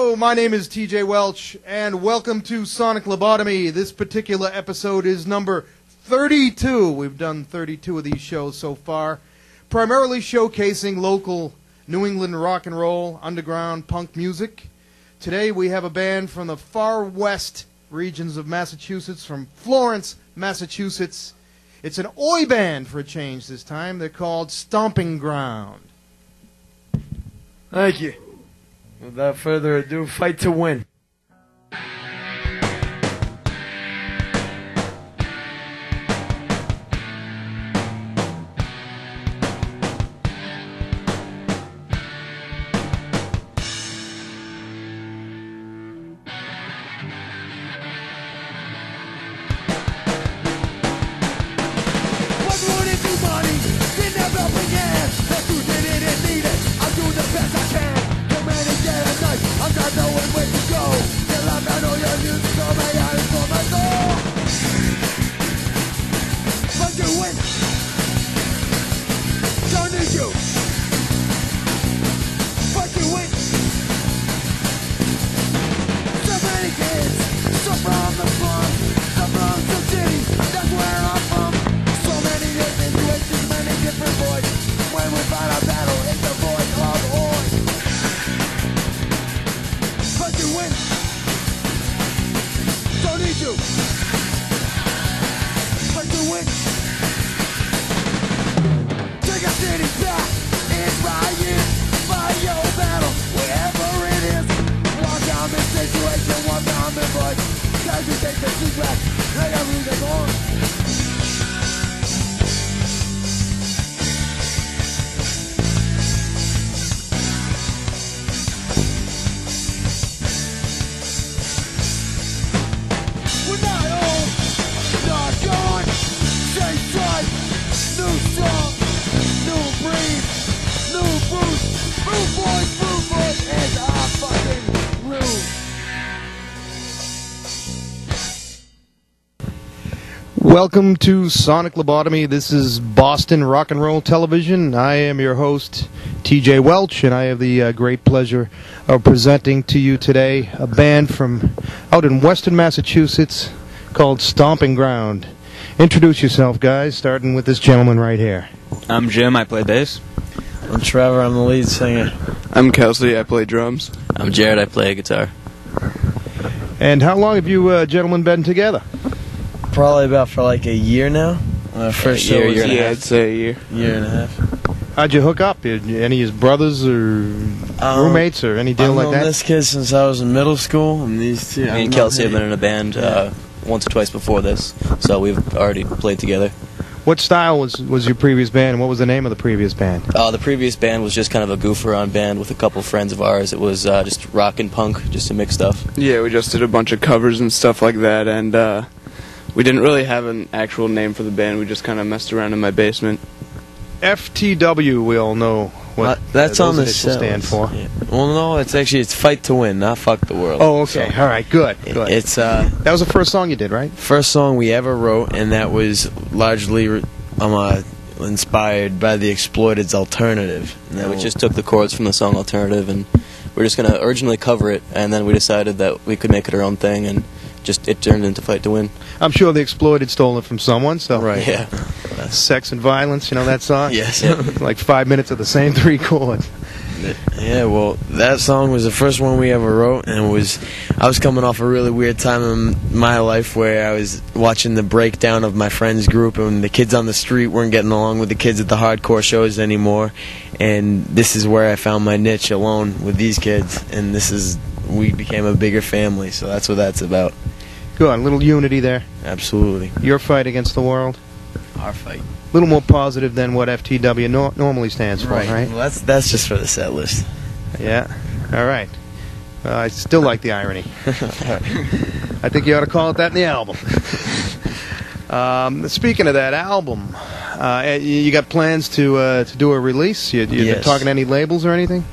Hello, my name is TJ Welch, and welcome to Sonic Lobotomy. This particular episode is number 32. We've done 32 of these shows so far, primarily showcasing local New England rock and roll, underground punk music. Today we have a band from the far west regions of Massachusetts, from Florence, Massachusetts. It's an oi band for a change this time. They're called Stomping Ground. Thank you. Without further ado, fight to win. Welcome to Sonic Lobotomy. This is Boston Rock and Roll Television. I am your host, TJ Welch, and I have the great pleasure of presenting to you today a band from out in western Massachusetts called Stomping Ground. Introduce yourself, guys, starting with this gentleman right here. I'm Jim, I play bass. I'm Trevor, I'm the lead singer. I'm Kelsey, I play drums. I'm Jared, I play guitar. And how long have you gentlemen been together? Probably about for like a year now. First year show was and a half. I'd say a year. Year and a half. How'd you hook up? Any of his brothers or roommates or any deal like that? I've known this kid since I was in middle school, and these two. Me and Kelsey have been in a band once or twice before this, so we've already played together. What style was your previous band, and what was the name of the previous band? The previous band was just kind of a goof-around band with a couple friends of ours. It was just rock and punk, just to mix stuff. Yeah, we just did a bunch of covers and stuff like that, and we didn't really have an actual name for the band. We just kind of messed around in my basement. FTW, we all know what that's on the initials stand for. Yeah. Well, no, it's fight to win, not fuck the world. Oh, okay. So, all right, good. It's that was the first song you did, right? First song we ever wrote, and that was largely inspired by the Exploited's Alternative. Yeah, we just took the chords from the song Alternative, and we were just going to originally cover it, and then we decided that we could make it our own thing, and it turned into Fight to Win. I'm sure the Exploited stole it from someone, so... Right. Yeah. Sex and Violence, you know that song? Yes. Like 5 minutes of the same 3 chords. Yeah, well, that song was the first one we ever wrote, and I was coming off a really weird time in my life where I was watching the breakdown of my friend's group, and the kids on the street weren't getting along with the kids at the hardcore shows anymore, and this is where I found my niche alone with these kids, and we became a bigger family, so that's what that's about. Good, a little unity there. Absolutely. Your fight against the world. Our fight. A little more positive than what FTW normally stands for, right? Well, that's just for the set list. Yeah. All right. I still like the irony. I think you ought to call it that in the album. Speaking of that album, you got plans to do a release? You've been talking to any labels or anything?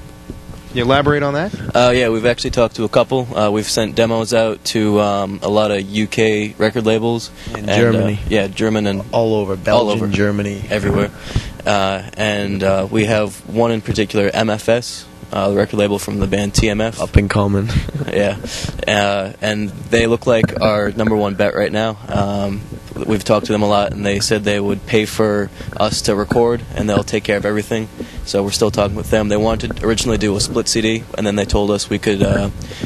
Can you elaborate on that? Yeah, we've actually talked to a couple. We've sent demos out to a lot of UK record labels. In Germany. Yeah, German and... All over. Belgium, all over. Germany. Everywhere. And we have one in particular, MFS, the record label from the band TMF. Up and coming. Yeah, and they look like our #1 bet right now. We've talked to them a lot, and they said they would pay for us to record, and they'll take care of everything. So we're still talking with them. They wanted to originally do a split CD, and then they told us we could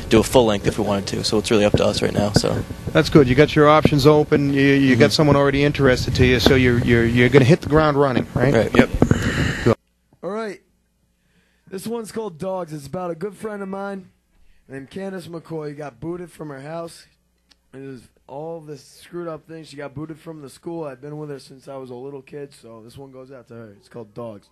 do a full length if we wanted to. So it's really up to us right now. So That's good. You got your options open. You got someone already interested to you, so you're going to hit the ground running, right? Right. Yep. Good. All right. This one's called Dogs. It's about a good friend of mine named Candace McCoy. Got booted from her house. It was all this screwed up things. She got booted from the school. I've been with her since I was a little kid, so this one goes out to her. It's called Dogs.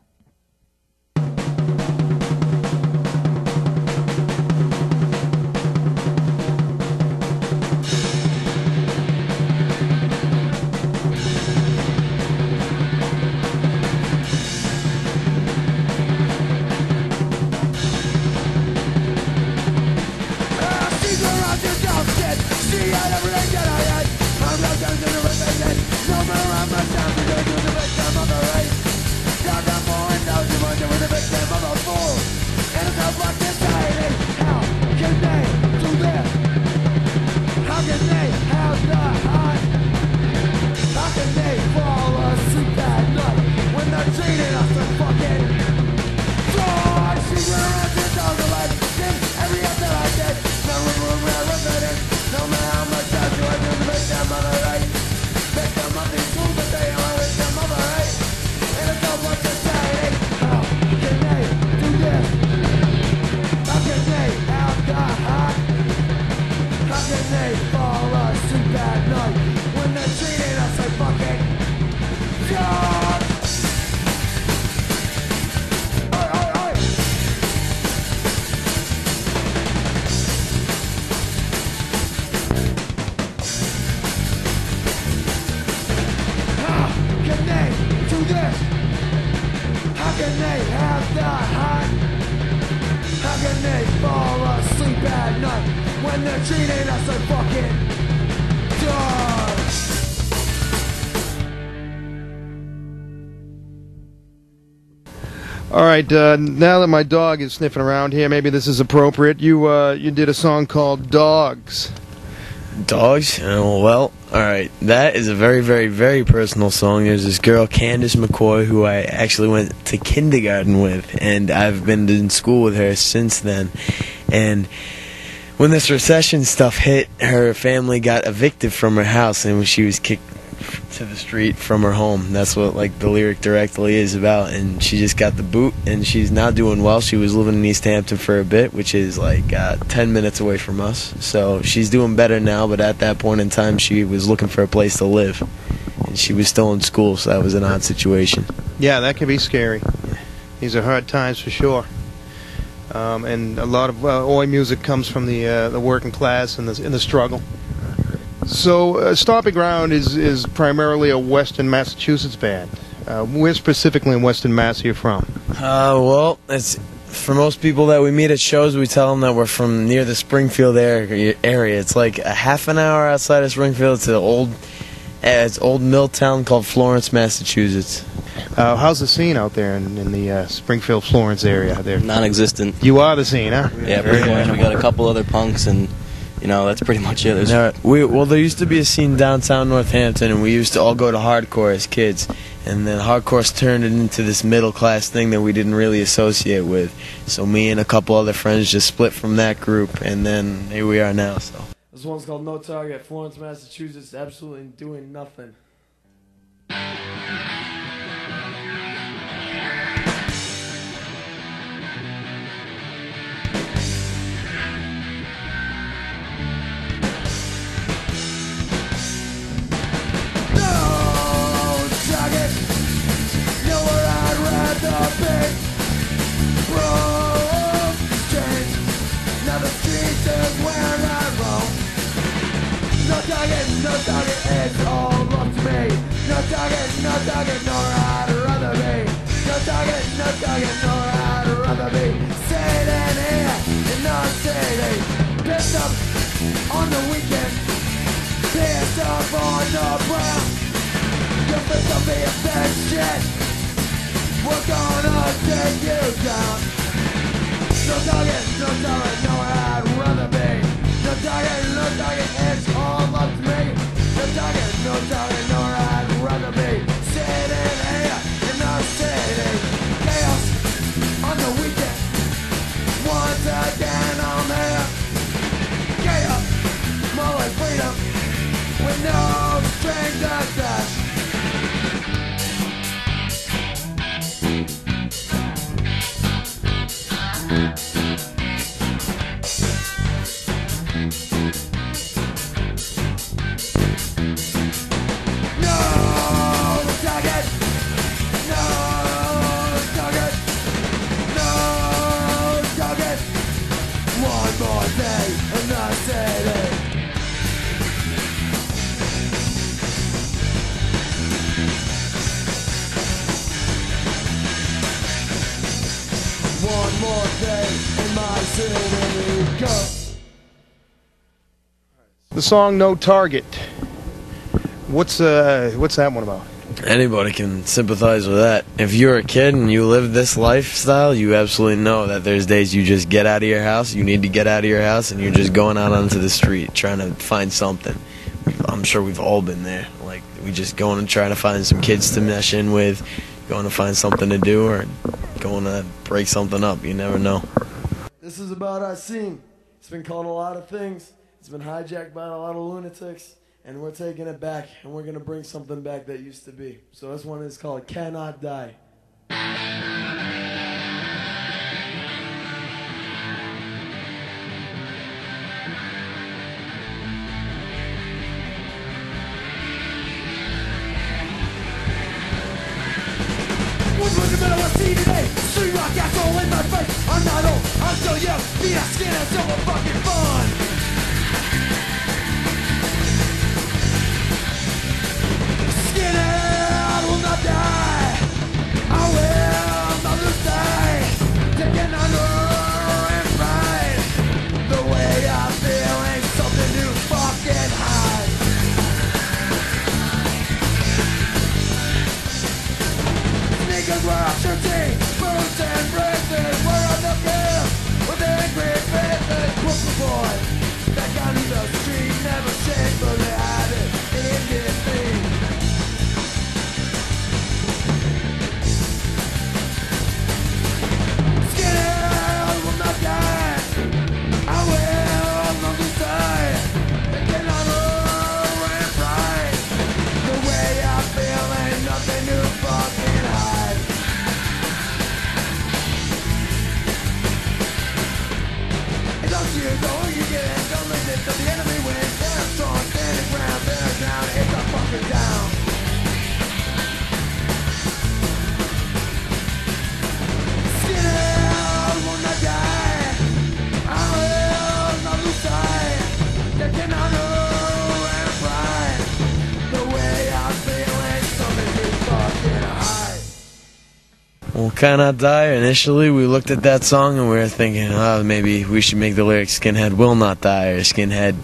All right, now that my dog is sniffing around here, maybe this is appropriate. You did a song called Dogs. Dogs? Well, alright. That is a very, very, very personal song. There's this girl, Candace McCoy, who I actually went to kindergarten with, and I've been in school with her since then. And when this recession stuff hit, her family got evicted from her house, and she was kicked to the street from her home. That's what the lyric directly is about. And she just got the boot, and she's not doing well. She was living in East Hampton for a bit, which is 10 minutes away from us. So she's doing better now, but at that point in time she was looking for a place to live, and she was still in school, so that was an odd situation. Yeah, that can be scary. These are hard times for sure. And a lot of oi music comes from the working class and the struggle. So, Stomping Ground is primarily a Western Massachusetts band. Where specifically in Western Mass are you from? Well, it's for most people that we meet at shows, we tell them that we're from near the Springfield area. It's like a half an hour outside of Springfield. It's an old mill town called Florence, Massachusetts. How's the scene out there in the Springfield, Florence area? There, non-existent. You are the scene, huh? Yeah, pretty much. We got a couple other punks, and that's pretty much it. There used to be a scene downtown Northampton, and we used to all go to hardcore as kids. And then hardcore turned it into this middle-class thing that we didn't really associate with. So me and a couple other friends just split from that group, and then here we are now. So This one's called No Target. Florence, Massachusetts, absolutely doing nothing. No target, it's all up to me. No target, nor I'd rather be. No target, nor I'd rather be. Sitting here in the city, pissed up on the weekend, pissed up on the brown. You're pissed off being bad shit. We're gonna take you down. No target, nowhere I'd rather be. No target, it's all up to me. No target, nowhere I'd rather be. Sitting here in the city. Chaos on the weekend. Once again I'm here. Chaos, more like freedom. With no strings attached. One more day in my city. Go. The song "No Target." What's that one about? Anybody can sympathize with that. If you're a kid and you live this lifestyle, you absolutely know that there's days you just get out of your house, you need to get out of your house, and you're just going out onto the street trying to find something. I'm sure we've all been there. Like, we just going and trying to find some kids to mesh in with, going to find something to do, or going to break something up. You never know. This is about our scene. It's been called a lot of things. It's been hijacked by a lot of lunatics. And we're taking it back, and we're going to bring something back that used to be. So this one is called Cannot Die. In the middle of the sea today, street rock asshole in my face. I'm not old, I'm still young. Be a skinhead, so we're fucking fun. Skinhead will not die. I will not lose sight. Taking under and ride. The way I feel ain't something to fucking hide. Sneakers were a shirty, boots and braces. We're on the field with angry faces. Whoop the boy, back out of the street, never shamefully had it in his feet. Skinhead will not die. I will not decide. Taking honor and pride. The way I feel ain't nothing to fucking hide. It's up to you, go you get it. Don't lose it till the enemy wins. Stand strong, standing ground, bear down. It's a fucking down. Skinhead will not die. I will not lose sight. Taking honor and pride. The way I feel ain't something to fucking hide. Well, Cannot Die, initially we looked at that song and we were thinking, oh, maybe we should make the lyrics Skinhead will not die, or Skinhead,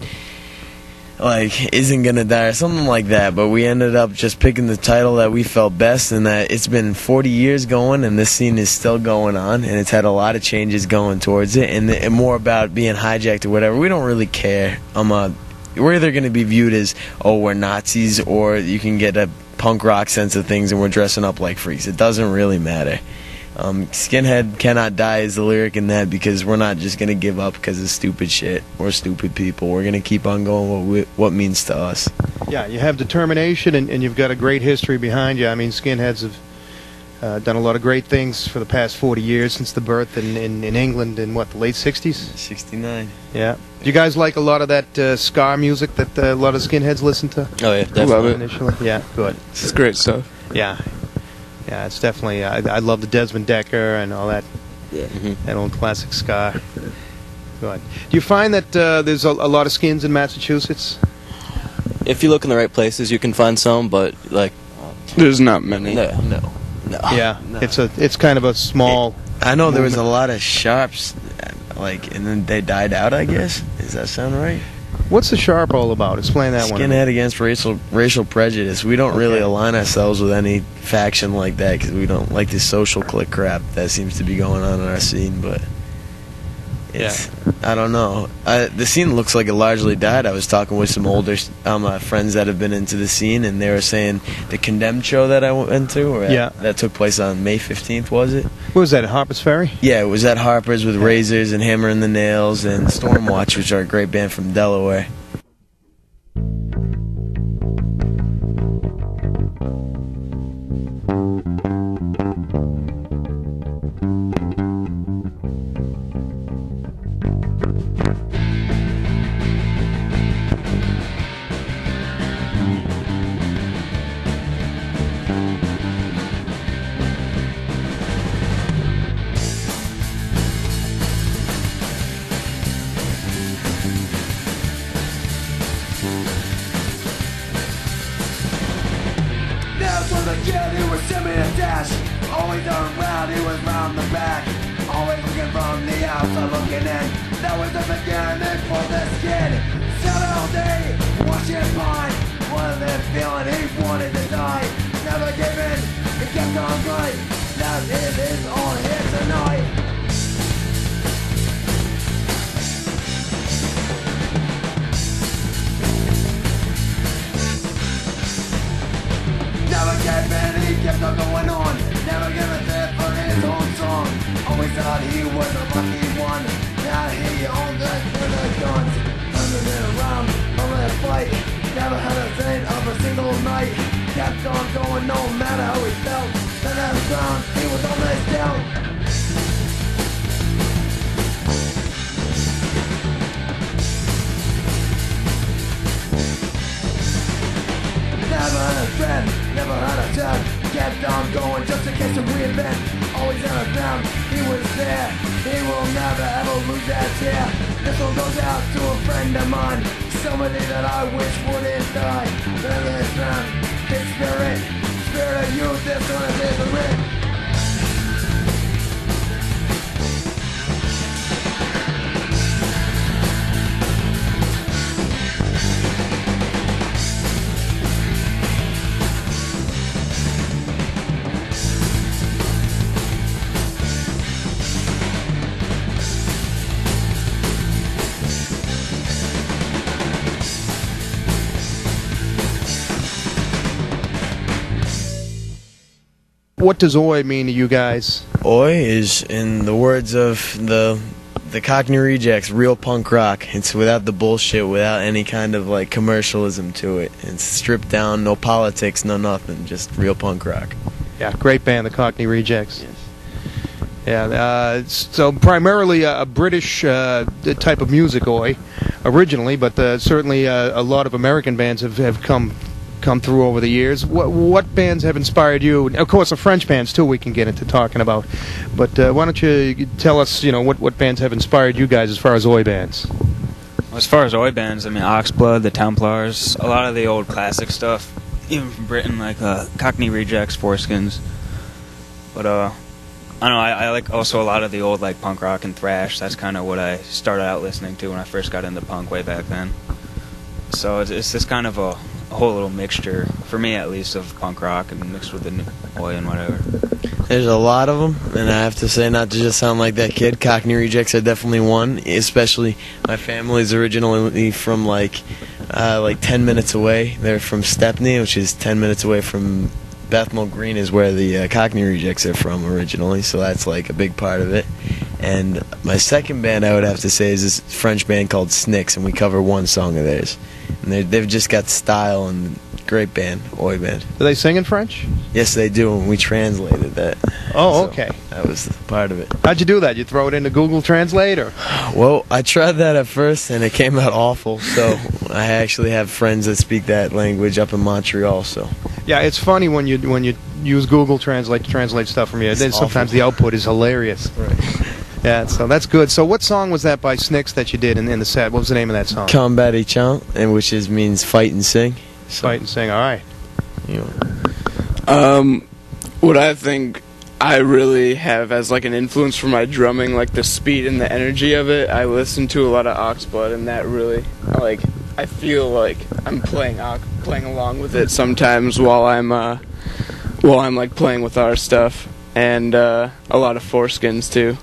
like, isn't gonna die, or something like that. But we ended up just picking the title that we felt best, and that it's been 40 years going and this scene is still going on, and it's had a lot of changes going towards it, and more about being hijacked or whatever. We don't really care. We're either going to be viewed as, oh, we're Nazis, or you can get a punk rock sense of things and we're dressing up like freaks. It doesn't really matter. Skinhead cannot die is the lyric in that, because we're not just going to give up because of stupid shit or stupid people. We're going to keep on going what means to us. Yeah, you have determination, and you've got a great history behind you. I mean, skinheads have done a lot of great things for the past 40 years since the birth in England in, what, the late 60s? 69. Yeah. Do you guys like a lot of that ska music that a lot of skinheads listen to? Oh yeah, definitely. Love it. Initially? Yeah, good. It's great stuff. Yeah. Yeah, it's definitely, I love the Desmond Decker and all that, that old classic ska. Good. Do you find that there's a lot of skins in Massachusetts? If you look in the right places, you can find some, but like, There's not many. no. Yeah, it's kind of a small. I know there was a lot of sharps, like, and then they died out, I guess. Does that sound right? What's the sharp all about? Explain that one. Skinhead against racial prejudice. We don't really align ourselves with any faction like that because we don't like this social clique crap that seems to be going on in our scene. But I don't know. The scene looks like it largely died. I was talking with some older friends that have been into the scene, and they were saying the Condemned show that I went to, that took place on May 15th, was it? What was that, at Harper's Ferry? Yeah, it was at Harper's with Razors and Hammer and the Nails and Stormwatch, which are a great band from Delaware. What does oi mean to you guys? Oi is, in the words of the Cockney Rejects, real punk rock. It's without the bullshit, without any kind of like commercialism to it. It's stripped down, no politics, no nothing, just real punk rock. Yeah, great band, the Cockney Rejects. Yes. Yeah, so primarily a British type of music, oi, originally, but certainly a lot of American bands have come through over the years. What bands have inspired you? Of course, the French bands too. We can get into talking about, but why don't you tell us, what bands have inspired you guys as far as oi bands? Well, as far as oi bands, I mean Oxblood, the Templars, a lot of the old classic stuff, even from Britain, like Cockney Rejects, Foreskins. But I don't know. I like also a lot of the old like punk rock and thrash. That's kind of what I started out listening to when I first got into punk way back then. So it's this kind of a whole little mixture, for me at least, of punk rock and mixed with the oi and whatever. There's a lot of them, and I have to say, not to just sound like that kid, Cockney Rejects are definitely one. Especially my family's originally from like 10 minutes away. They're from Stepney, which is 10 minutes away from Bethnal Green, is where the Cockney Rejects are from originally. So that's like a big part of it. And my second band, I would have to say, is this French band called Snicks, and we cover one song of theirs. And they've just got style, and great band, oi band. Do they sing in French? Yes, they do, and we translated that. Oh, So okay. that was part of it. How'd you do that? You throw it into Google Translate, or? Well, I tried that at first, and it came out awful. So I actually have friends that speak that language up in Montreal. So Yeah, it's funny when you use Google Translate to translate stuff from you. Then sometimes the output is hilarious. right. Yeah, so that's good. So what song was that by Snicks that you did in the set? What was the name of that song? Combat et chant, and which means fight and sing. So, Fight and sing. All right. you know. What I think I really have as like an influence for my drumming, like the speed and the energy of it. I listen to a lot of Oxblood, and that really, I feel like I'm playing along with it sometimes while I'm like playing with our stuff, and a lot of Foreskins too.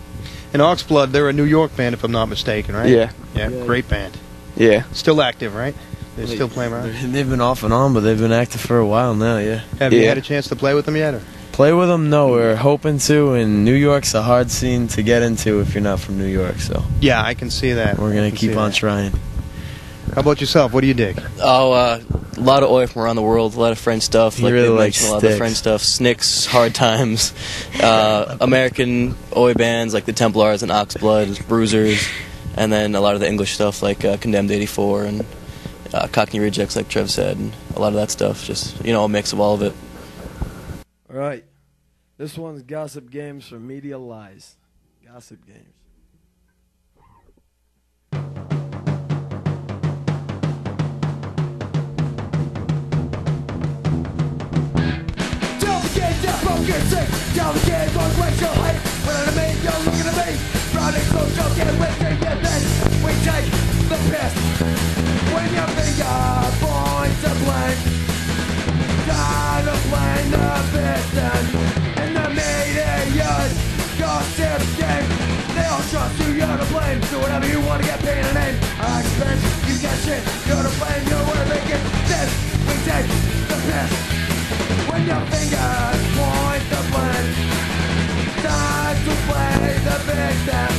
And Oxblood, they're a New York band, if I'm not mistaken, right? Yeah. Yeah, Yeah. great band. Yeah. Still active, right? They're still playing around. They've been off and on, but they've been active for a while now. Yeah. Have you Yeah. had a chance to play with them yet? Or? Play with them? No, we're hoping to. And New York's a hard scene to get into if you're not from New York. So Yeah, I can see that. we're I gonna can keep see on that. trying. How about yourself? What do you dig? Oh, a lot of Oi from around the world, a lot of French stuff. He Like really they likes mentioned, a lot of the Styx. French stuff. Snicks, Hard Times, American Oi bands like the Templars and Oxblood, Bruisers, and then a lot of the English stuff like Condemned 84 and Cockney Rejects, like Trev said, and a lot of that stuff. Just, a mix of all of it. All right. This one's Gossip Games from Media Lies. Gossip Games. Don't forget that broken sick. Don't forget going racial hate. When I mean, you're looking at me. Running social, get with me, get then. We take the piss. When your finger points to blame. Gotta blame the victim. And the media's gossip game. They all trust you, you're to blame. Do whatever you want to get paid a name. I expense, you get shit. You're to blame, you're where they get this. We take the piss. When your fingers point the blame, time to play the victim.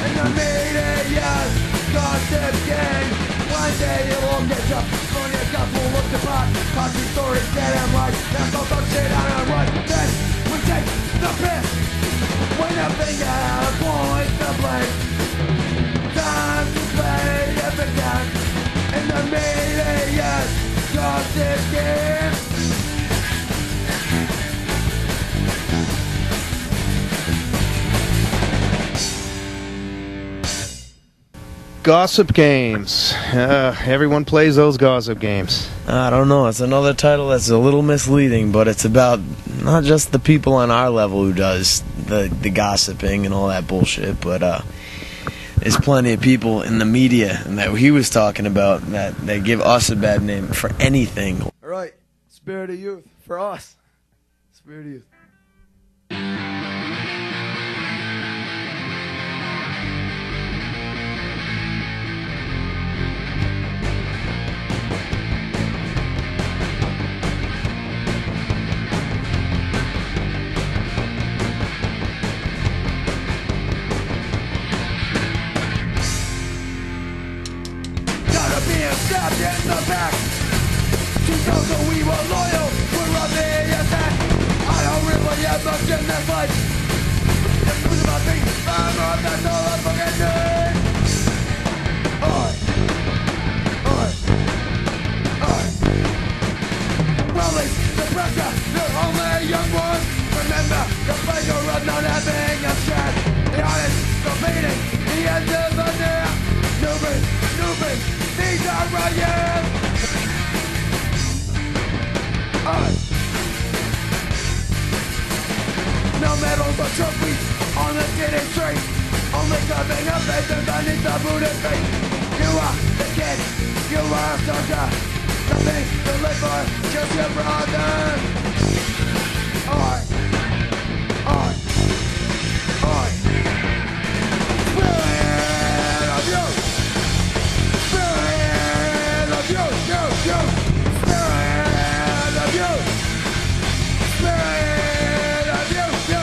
And the media's gossip game. One day it'll all get up. On your gut will look apart. Cocky stories dead and right. That's all talk shit on and run. Then we take the piss. When your fingers point the blame, time to play the victim. And the media's gossip game. Gossip games. Everyone plays those gossip games. I don't know. It's another title that's a little misleading, but it's about not just the people on our level who does the gossiping and all that bullshit, but there's plenty of people in the media and that he was talking about that they give us a bad name for anything. All right. Spirit of Youth for us. Spirit of Youth. Stabbed in the back. 2000 we were loyal. We're on the attack. I don't really have much in this life. Just losing my feet. I'm on, that's all I fucking need. Release the pressure. You're only a young one. Remember the pleasure of not having a chance. The honest, the beating, the end of the near. Newbie. These are riots! No medals or trophies on the city street. Only coming up faces beneath the booted feet. You are the kid, you are a soldier. Nothing to live for, just your brother. Spirit of youth! Spirit of youth! Spirit of youth! Spirit of youth!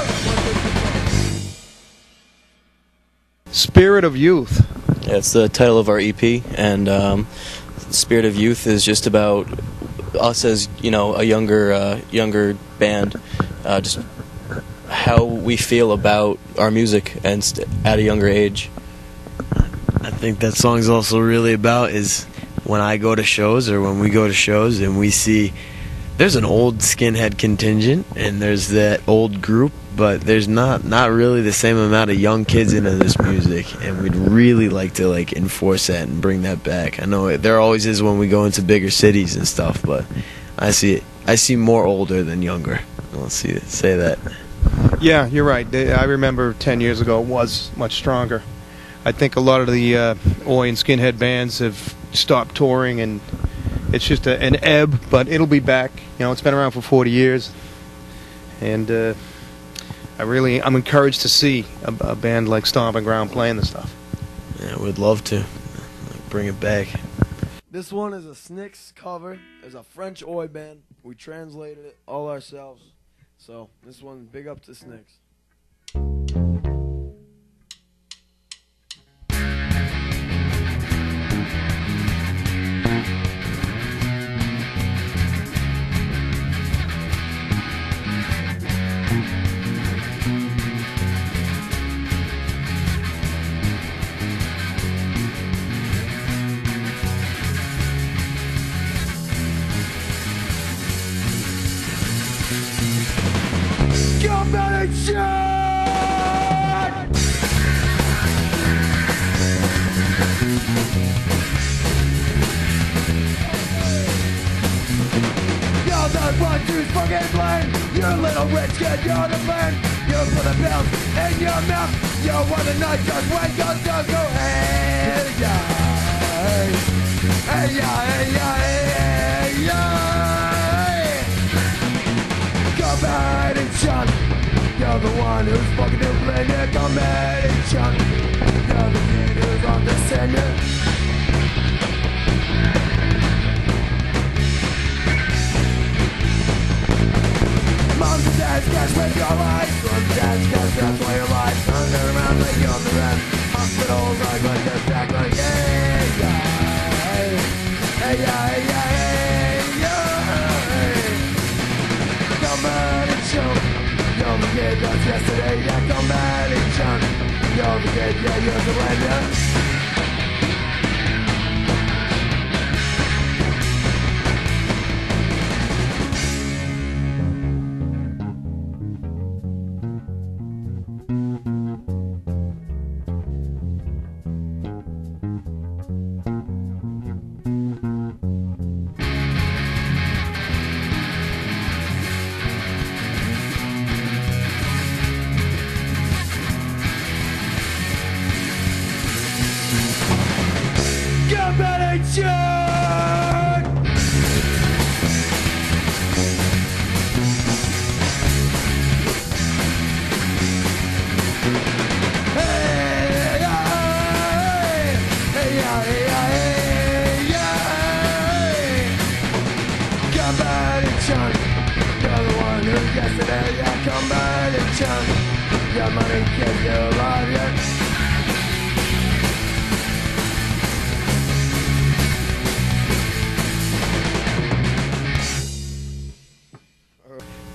Spirit of Youth. Yeah, it's the title of our EP, and Spirit of Youth is just about us as a younger band, just how we feel about our music and at a younger age. I think that song's also really about is when I go to shows or when we go to shows and we see there's an old skinhead contingent and there's that old group, but there's not really the same amount of young kids into this music, and we'd really like to enforce that and bring that back. I know there always is when we go into bigger cities and stuff, but I see more older than younger. Let's say that. Yeah, you're right. I remember 10 years ago it was much stronger. I think a lot of the Oi and skinhead bands have stopped touring, and it's just an ebb, but it'll be back. It's been around for 40 years, and I'm encouraged to see a band like Stomping Ground playing the stuff. Yeah, we'd love to. Bring it back. This one is a Snicks cover. It's a French oi band. We translated it all ourselves. So this one, big up to Snicks. Fucking blame. You little rich kid, you're the blame. You put the pills in your mouth. You want a night just when your dog go hey yeah, hey yeah, hey yeah, hey yeah. Come back and chant. You're the one who's fucking to blame it. Come back and chant. You're the kid who's on the sender. Moms and dads, cash with your life. Moms and dads, cash, that's why your life. Turn around like you're on the rent. Hospitals like when they're back like hey, yeah, hey, yeah, hey, yeah, hey, yeah. Come back and jump. You're the kid that's yesterday, yeah, come back and jump. You're the kid, yeah, you're the legend.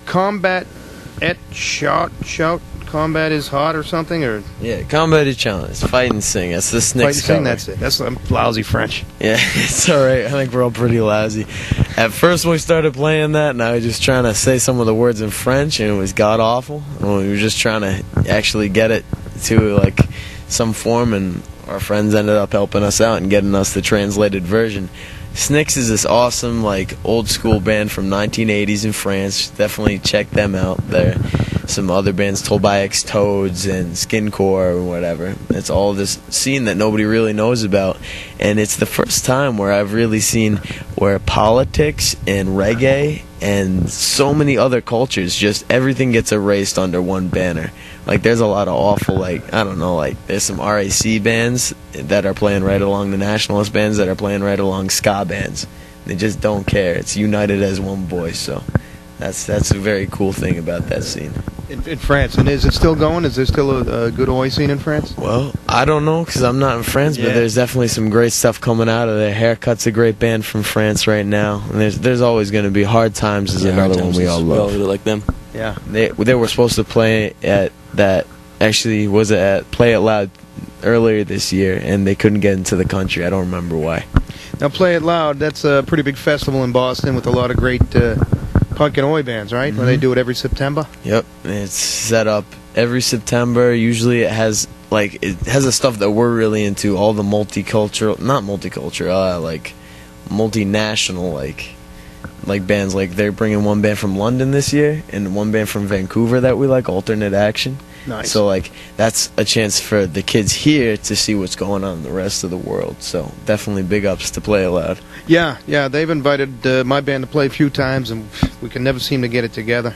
Combat et shout, combat is hot or something, or Yeah, combat is challenge. Fight and sing. That's the Snicks fight and cover. sing. That's it. That's lousy French. Yeah, it's alright. I think we're all pretty lousy. At first when we started playing that, and I was just trying to say some of the words in French, and it was god-awful. And we were just trying to actually get it to, like, some form, and our friends ended up helping us out and getting us the translated version. Snicks is this awesome, like, old-school band from 1980s in France. Definitely check them out. There some other bands, Tolbaix Toads and Skincore or whatever. It's all this scene that nobody really knows about. And it's the first time where I've really seen where politics and reggae and so many other cultures, just everything gets erased under one banner. Like, there's a lot of awful, like, I don't know, like, there's some RAC bands that are playing right along the nationalist bands that are playing right along ska bands. They just don't care. It's united as one voice, so that's a very cool thing about that scene. In France, and is it still going? Is there still a good oi scene in France? Well, I don't know because I'm not in France, but there's definitely some great stuff coming out of there. Haircut's a great band from France right now, and there's always going to be Hard Times is another one we all love. We all really like them. Yeah, they were supposed to play at that. Actually, was it at Play It Loud earlier this year, and they couldn't get into the country. I don't remember why. Now, Play It Loud, that's a pretty big festival in Boston with a lot of great punk and oi bands, right? Mm-hmm. Where they do it every September. Yep, it's set up every September. Usually it has the stuff that we're really into, all the not multicultural, like multinational, like bands. Like they're bringing one band from London this year and one band from Vancouver that we like, Alternate Action. Nice. So that's a chance for the kids here to see what's going on in the rest of the world. So definitely big ups to Play It Loud. Yeah, they've invited my band to play a few times, and we can never seem to get it together.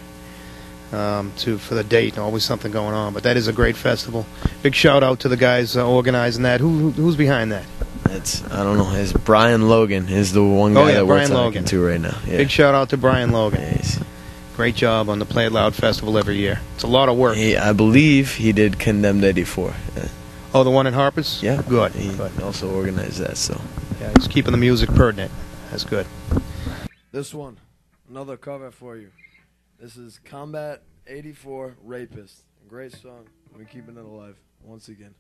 for the date. Always something going on, but that is a great festival. Big shout out to the guys organizing that. Who's behind that? I don't know. It's Brian Logan is the one guy that we're Brian talking Logan to right now. Yeah. Big shout out to Brian Logan. Yes. Great job on the Play It Loud Festival every year. It's a lot of work. I believe he did Condemned 84. Oh, the one in Harper's? Yeah. Good. He also organized that, so. Yeah, he's keeping the music pertinent. That's good. This one, another cover for you. This is Combat 84 Rapist. Great song. We're keeping it alive once again.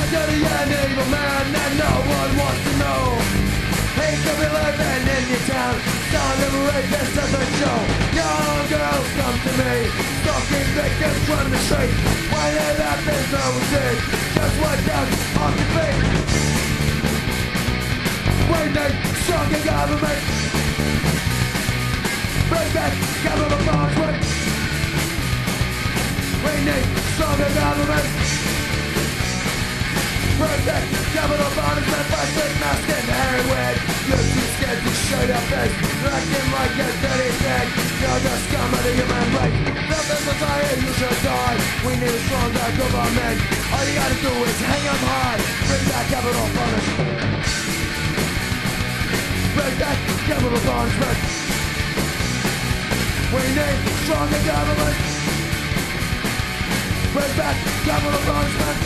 dirty and evil man that no one wants to know. He could be living in your town, son of a rapist doesn't show. Young girls come to me, stalking victims from the street. When it happens, no one sees just what down off your feet. We need stronger government. Bring back capital punishment. We need stronger government. Bring back capital punishment. Plastic mask and heroin. You're too scared to show your face. You're acting like a dirty thing. You're the scum of the human race. Nothing society, you should die. We need a stronger government. All you gotta do is hang on high. Bring back capital punishment. Bring back capital punishment. We need stronger government. Bring back capital punishment.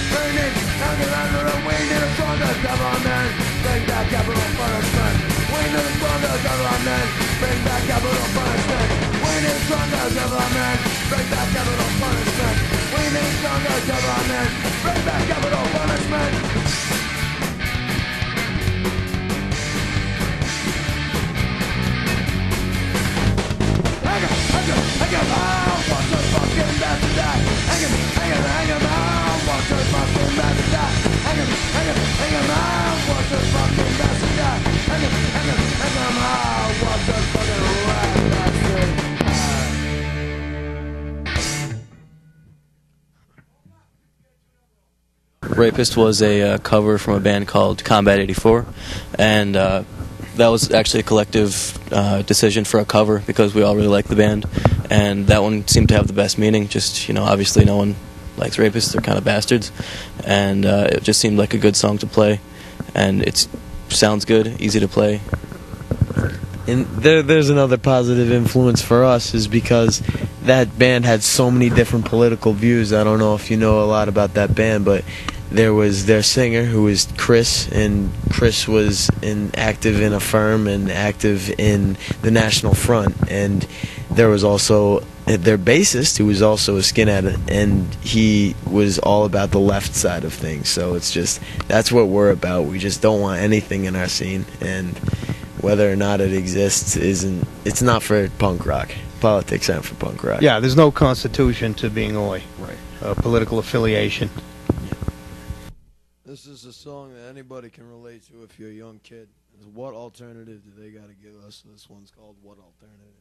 We need a stronger government. Bring back capital punishment. We need a stronger government. Bring back capital punishment. We need a stronger government. Bring back capital punishment. We need a stronger government. Bring back capital punishment. Hang him out, watch us fucking bastard die. Hang him out, watch us fucking bastard die. Hang him out, watch us fucking bastard die. Hang him out, watch us fucking bastard die. Rapist was a cover from a band called Combat 84, and that was actually a collective decision for a cover because we all really liked the band, and that one seemed to have the best meaning. Just, obviously no one likes rapists, they're kind of bastards, and it just seemed like a good song to play, and it sounds good, easy to play. And there's another positive influence for us is because that band had so many different political views. I don't know if you know a lot about that band, but there was their singer who was Chris, and Chris was active in Affirm and active in the National Front, and there was also their bassist who was also a skinhead, and he was all about the left side of things. So it's just, that's what we're about. We just don't want anything in our scene, and whether or not it exists it's not for punk rock. Politics aren't for punk rock. Yeah, there's no constitution to being Oi. Right. Political affiliation. This is a song that anybody can relate to if you're a young kid. What alternative do they got to give us? This one's called What Alternative?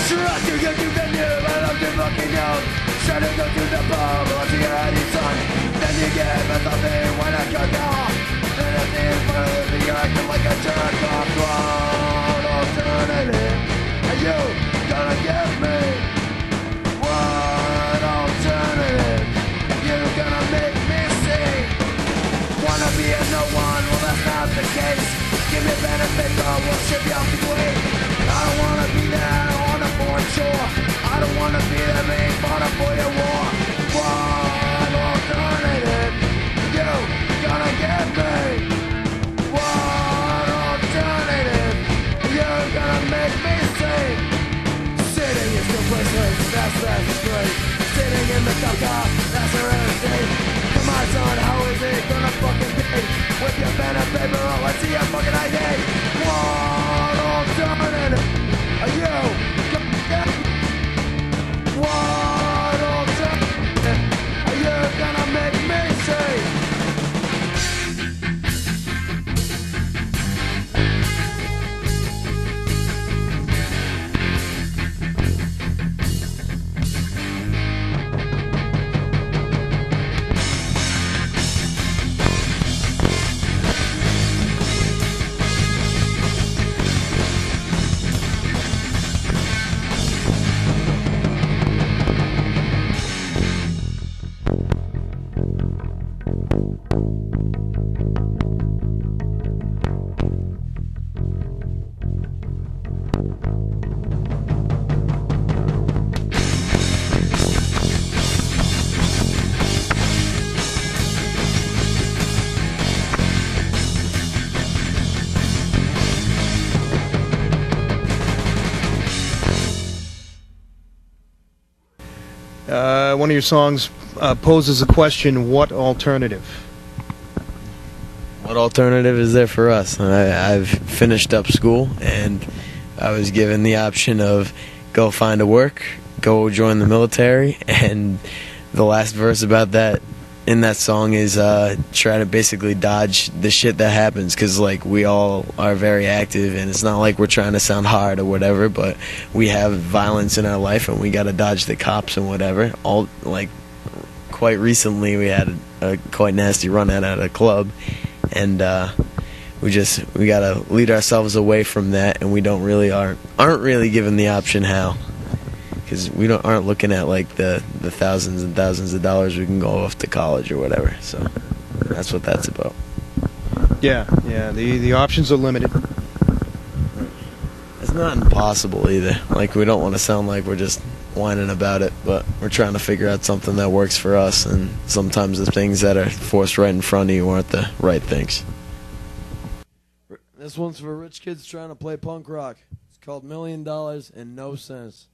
Try to get to the new, I love to fucking young. Try to go to the bar, but to your head son. Then you give us something when I cut off. And at the end of you're acting like a jerk off. What alternative are you gonna give me? What alternative you gonna make me see? Wanna be a no one? Well, that's not the case. Give me benefits or we'll ship you off the way. I don't wanna be there on a foreign shore. I don't wanna be there being fought up for your war. What alternative you gonna give me? What alternative One of your songs poses a question: what alternative? What alternative is there for us? I've finished up school, and I was given the option of go find a work, go join the military, and the last verse about that in that song is try to basically dodge the shit that happens, because like we all are very active, and it's not like we're trying to sound hard or whatever, but we have violence in our life, and we got to dodge the cops and whatever. All like quite recently, we had a quite nasty run at a club, and we gotta lead ourselves away from that, and we aren't really given the option how, because we aren't looking at like the thousands and thousands of dollars we can go off to college or whatever. So that's what that's about. Yeah, the options are limited. It's not impossible either. Like, we don't want to sound like we're just whining about it, but we're trying to figure out something that works for us, and sometimes the things that are forced right in front of you aren't the right things. This one's for rich kids trying to play punk rock. It's called $1 Million and No Sense.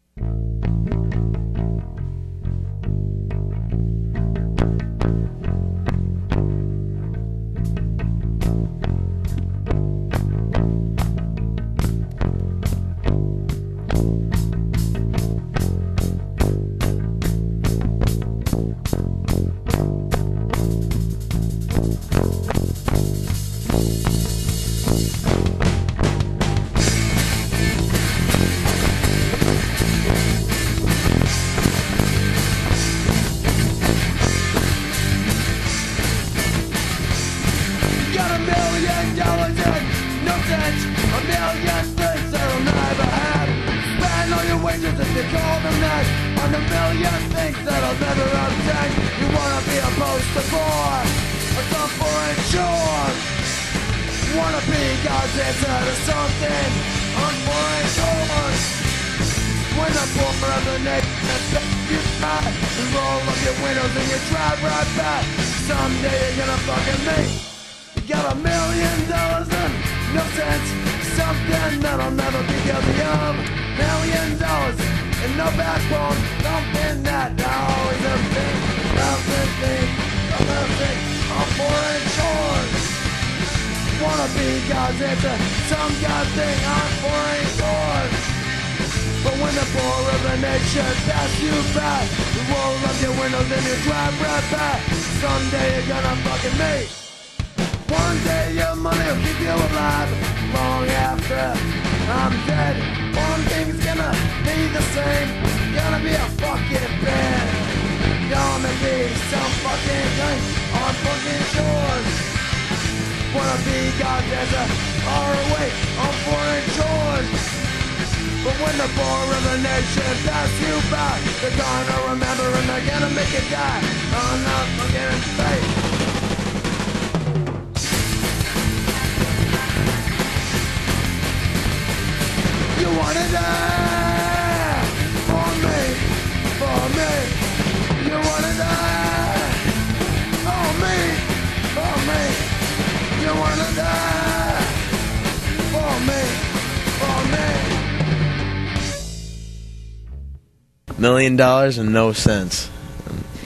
$1 million and no sense.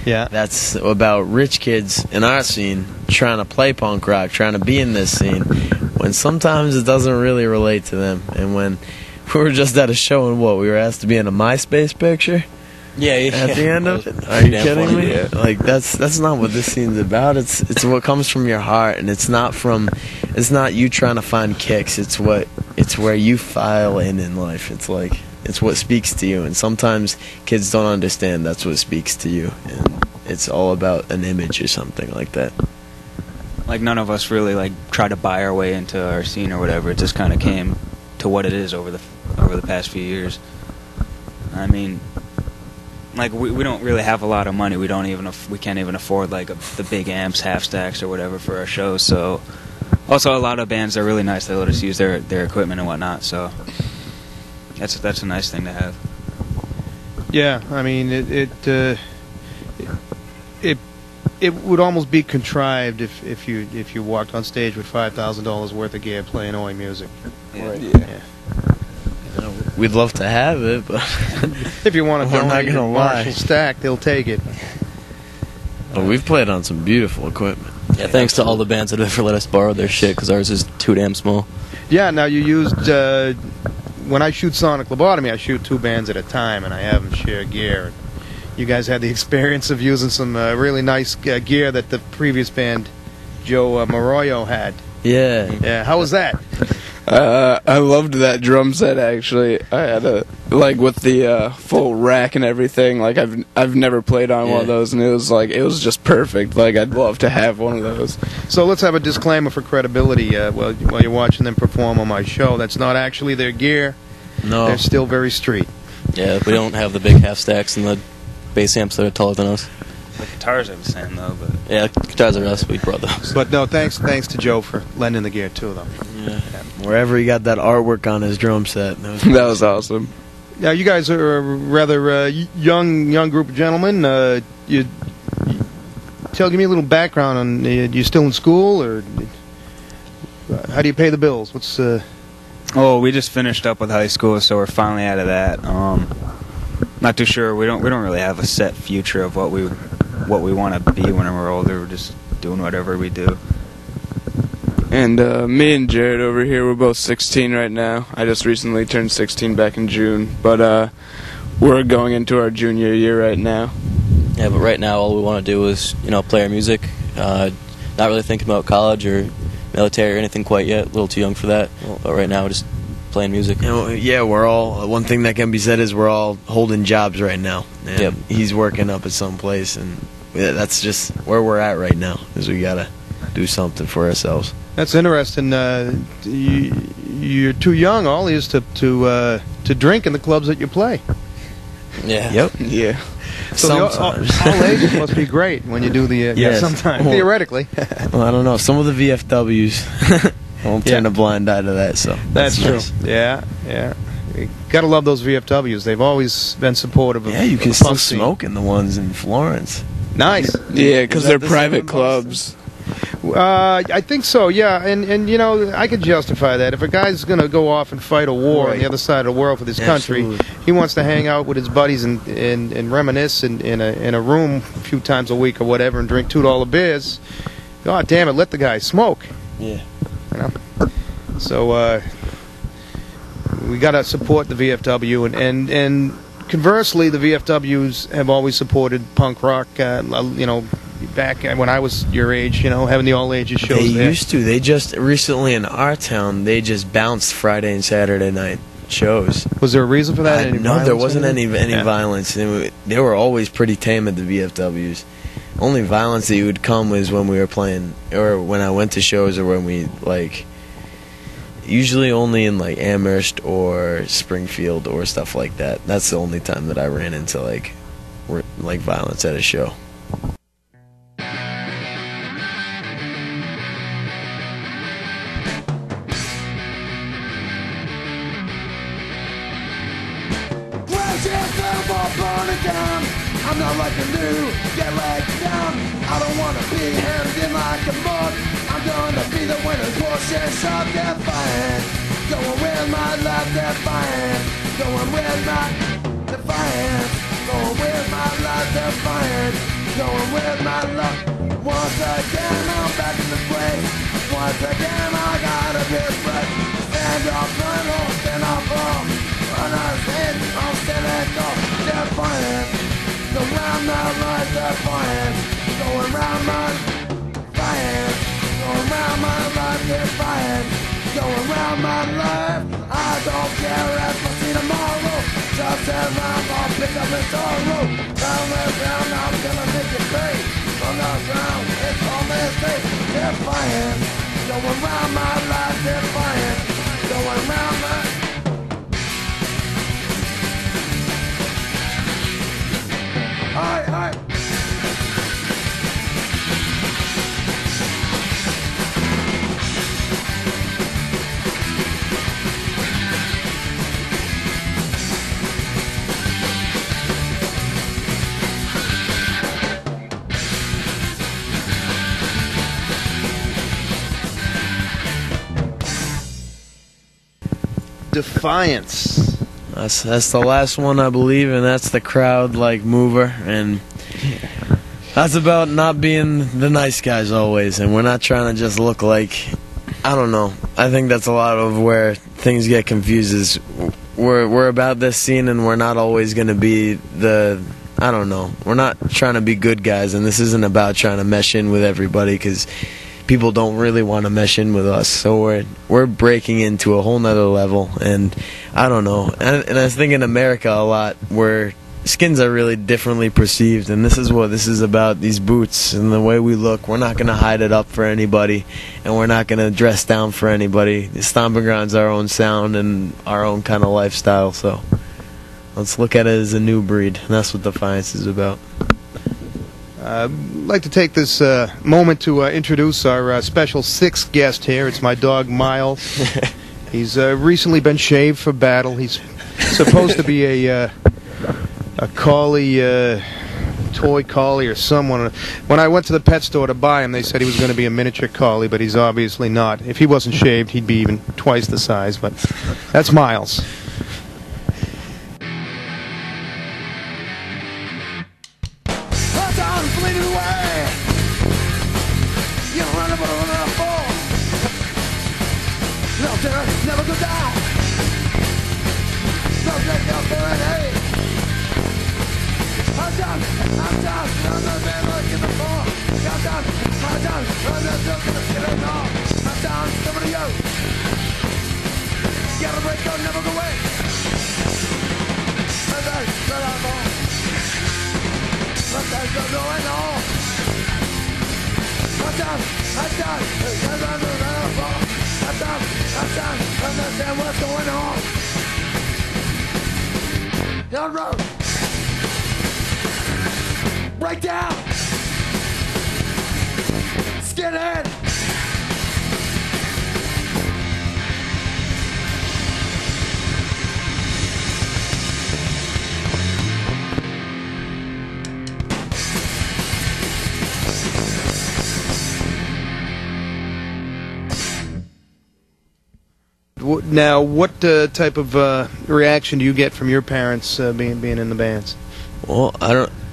Yeah. That's about rich kids in our scene trying to play punk rock, trying to be in this scene, when sometimes it doesn't really relate to them. And when we were just at a show and we were asked to be in a MySpace picture. Yeah. At the end of it, are you kidding funny, me? yeah. Like that's not what this scene's about. It's what comes from your heart, and it's not you trying to find kicks. It's where you file in life. It's what speaks to you, and sometimes kids don't understand that's what speaks to you, and it's all about an image or something like that. Like, none of us really like try to buy our way into our scene or whatever. It just kind of came to what it is over the past few years. I mean, like, we don't really have a lot of money. We can't even afford like the big amps, half stacks or whatever for our shows. So also a lot of bands are really nice. They let us use their equipment and whatnot. So that's a nice thing to have. Yeah, I mean it would almost be contrived if you walked on stage with $5,000 worth of gear playing Oi music. Yeah. Right. Yeah. we'd love to have it, but If you want to I'm not donate gonna to lie. Marshall Stack, they'll take it. but we've played on some beautiful equipment. Yeah, thanks to all the bands that have ever let us borrow their shit, because ours is too damn small. Yeah, now you used, when I shoot Sonic Lobotomy, I shoot 2 bands at a time, and I have them share gear. You guys had the experience of using some really nice gear that the previous band, Joe Moroyo, had. Yeah. Yeah, how was that? I loved that drum set. Actually, I had with the full rack and everything. Like I've never played on one of those, and it was just perfect. Like I'd love to have one of those. So let's have a disclaimer for credibility while you're watching them perform on my show. That's not actually their gear. No. They're still very street. Yeah, we don't have the big half stacks and the bass amps that are taller than us. The guitars are the same though, but Yeah, guitars are us. We brought those. But no, thanks to Joe for lending the gear too, though. Yeah. Wherever he got that artwork on his drum set. That was awesome. Now you guys are a rather young group of gentlemen. Give me a little background on. You still in school, or how do you pay the bills? What's oh, we just finished up with high school, so we're finally out of that. Not too sure. We don't really have a set future of what we want to be when we're older. We're just doing whatever we do. And me and Jared over here, we're both 16 right now. I just recently turned 16 back in June, but we're going into our junior year right now. Yeah, but right now all we want to do is, play our music. Not really thinking about college or military or anything quite yet. A little too young for that. But right now we're just playing music. Yeah, we're all. One thing that can be said is we're all holding jobs right now. And Yep. He's working up at some place, and that's just where we're at right now. Is we gotta do something for ourselves. That's interesting. You're too young, all is to drink in the clubs that you play. Yeah. Yep. Yeah. So Sometimes. all ages must be great when you do the. Yes. Sometimes Well- theoretically. Well, I don't know. Some of the VFWs won't turn a blind eye to that. So That's true. nice. Yeah. You gotta love those VFWs. They've always been supportive of. Yeah, you of can the still punk scene. smoke in the ones in Florence. Nice. Yeah, because Is that they're the same private in Boston? clubs. I think so. Yeah, and I could justify that. If a guy's gonna go off and fight a war on Right. the other side of the world for this country, Absolutely. he wants to hang out with his buddies and reminisce in a room a few times a week or whatever, and drink $2 beers. God damn it, let the guy smoke. Yeah. So we gotta support the VFW, and conversely, the VFWs have always supported punk rock. Back when I was your age, having the all ages shows. They there. used to. They just recently in our town. They just bounced Friday and Saturday night shows. Was there a reason for that? Any No, there violence wasn't or any anything? Yeah. violence. They were always pretty tame at the VFWs. Only violence that would come was when we were playing, or when I went to shows, or when we usually only in Amherst or Springfield or stuff like that. That's the only time that I ran into violence at a show. I'm not like a new, get let down. I don't wanna be hemmed in like a mug. I'm gonna be the winner's bullshit shop defiant. Going with my life defiant. Going with my defiant. Going with my life defiant. Going with my luck. Once again I'm back in the place. Once again I gotta be fresh. Stand up, run on, stand up, run on, stand, I'm standing tall, defiant. Go round my life defiant. Going round my defiant. Going round my life defiant. Going round my life. I don't care if I see tomorrow. Just as I'm gonna pick up in sorrow. Round and round, I'm gonna make it pay. On the ground, it's all mistake. Defiant. Going round my life defiant. Going round my. Alright. Defiance. That's the last one, I believe, and that's the crowd like mover, and that's about not being the nice guys always, and we're not trying to just look like, I don't know. I think that's a lot of where things get confused. Is we're about this scene, and we're not always going to be the, I don't know. We're not trying to be good guys, and this isn't about trying to mesh in with everybody, because people don't really want to mesh in with us. So we're breaking into a whole nother level, and I don't know. And I think in America a lot, where skins are really differently perceived, and this is what this is about, these boots and the way we look. We're not going to hide it up for anybody, and we're not going to dress down for anybody. The Stomping Ground's our own sound and our own kind of lifestyle, so let's look at it as a new breed, and that's what Defiance is about. I'd like to take this moment to introduce our special sixth guest here. It's my dog, Miles. He's recently been shaved for battle. He's supposed to be a collie, toy collie or someone. When I went to the pet store to buy him, they said he was going to be a miniature collie, but he's obviously not. If he wasn't shaved, he'd be even twice the size, but that's Miles. Never go down. No take out for an aid. I'm done. I'm the man like in the floor. I'm done. I'm not just gonna sit it all. I'm down. Over to you. Gotta break out, never go away. Sometimes I'm on. Sometimes I'm going on. I'm done. Because I'm the man of all. I'm done, understand what's going on. Down road. Break down. Skinhead. Now, what type of reaction do you get from your parents being in the bands? Well,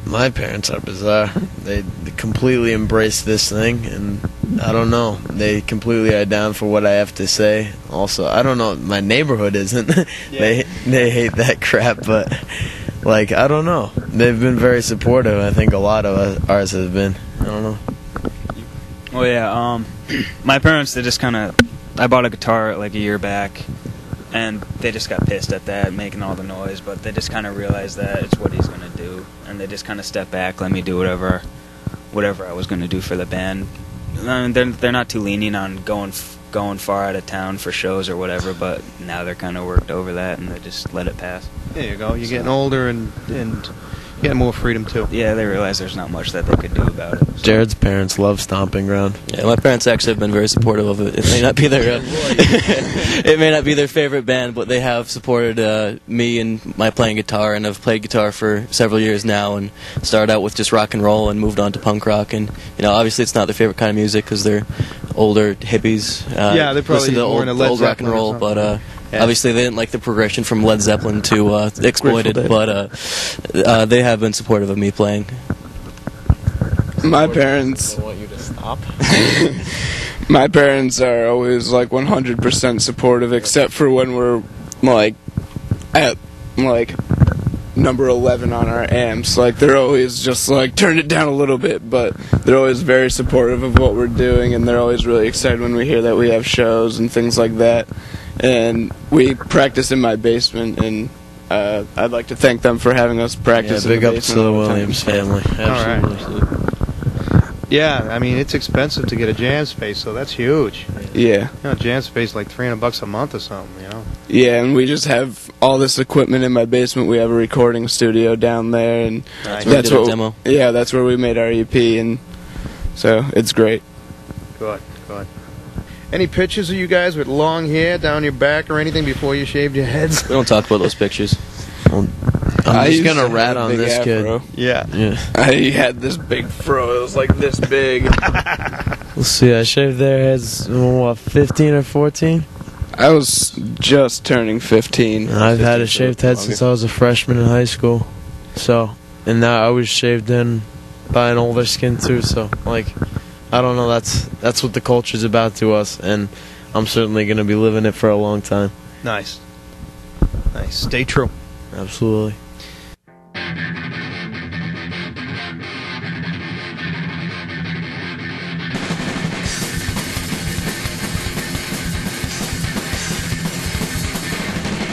my parents are bizarre. They completely embrace this thing, and I don't know. They completely are down for what I have to say. Also, I don't know. My neighborhood isn't. Yeah. They hate that crap, but like I don't know. They've been very supportive. I think a lot of ours have been. I don't know. Well, yeah. My parents, they just kind of. I bought a guitar like a year back, and they just got pissed at that, making all the noise, but they just kind of realized that it's what he's going to do, and they just kind of stepped back, let me do whatever I was going to do for the band. I mean, they're not too lenient on going far out of town for shows or whatever, but now they're kind of worked over that, and they just let it pass. There you go. You're getting older and getting more freedom, too. Yeah, they realize there's not much that they could do about it. So. Jared's parents love Stomping Ground. Yeah, my parents actually have been very supportive of it. It may not be their it may not be their favorite band, but they have supported me and my playing guitar, and I've played guitar for several years now, and started out with just rock and roll and moved on to punk rock. And obviously it's not their favorite kind of music because they're older hippies. Yeah, they probably listen to more in a Led old rock and roll, but yeah. Obviously they didn't like the progression from Led Zeppelin to Exploited, but they have been supportive of me playing. My parents. I want you to stop. My parents are always like 100% supportive, except for when we're like at like number 11 on our amps. Like they're always just like turn it down a little bit, but they're always very supportive of what we're doing, and they're always really excited when we hear that we have shows and things like that. And we practice in my basement, and I'd like to thank them for having us practice. Yeah, big in the up to the Williams family. Absolutely. All right. Yeah, I mean it's expensive to get a jam space, so that's huge. Yeah. Jam space like $300 a month or something. Yeah, and we just have all this equipment in my basement. We have a recording studio down there, and that's what demo. Yeah, that's where we made our EP, and so it's great. Good. Any pictures of you guys with long hair down your back or anything before you shaved your heads? We don't talk about those pictures. I'm just gonna rat on this afro. kid. Yeah. I had this big fro. It was like this big. Let's see. I shaved their heads. What, 15 or 14? I was just turning 15. I've had a shaved head since I was a freshman in high school. So, and now I was shaved in by an older skin too. So, like, I don't know. That's what the culture's about to us, and I'm certainly going to be living it for a long time. Nice. Nice. Stay true. Absolutely.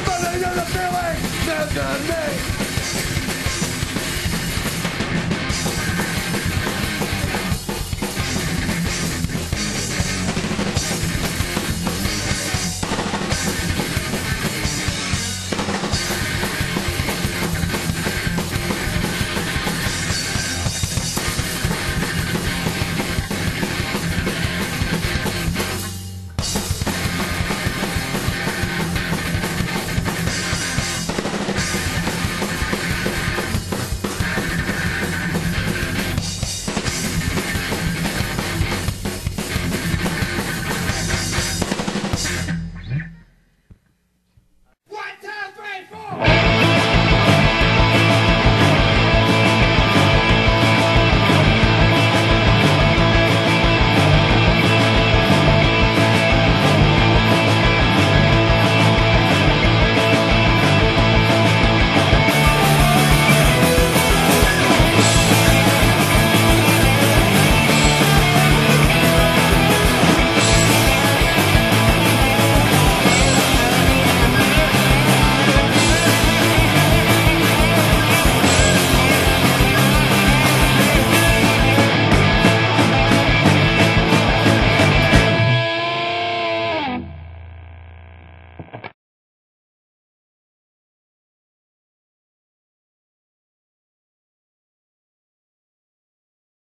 But I know the feeling, listen to me.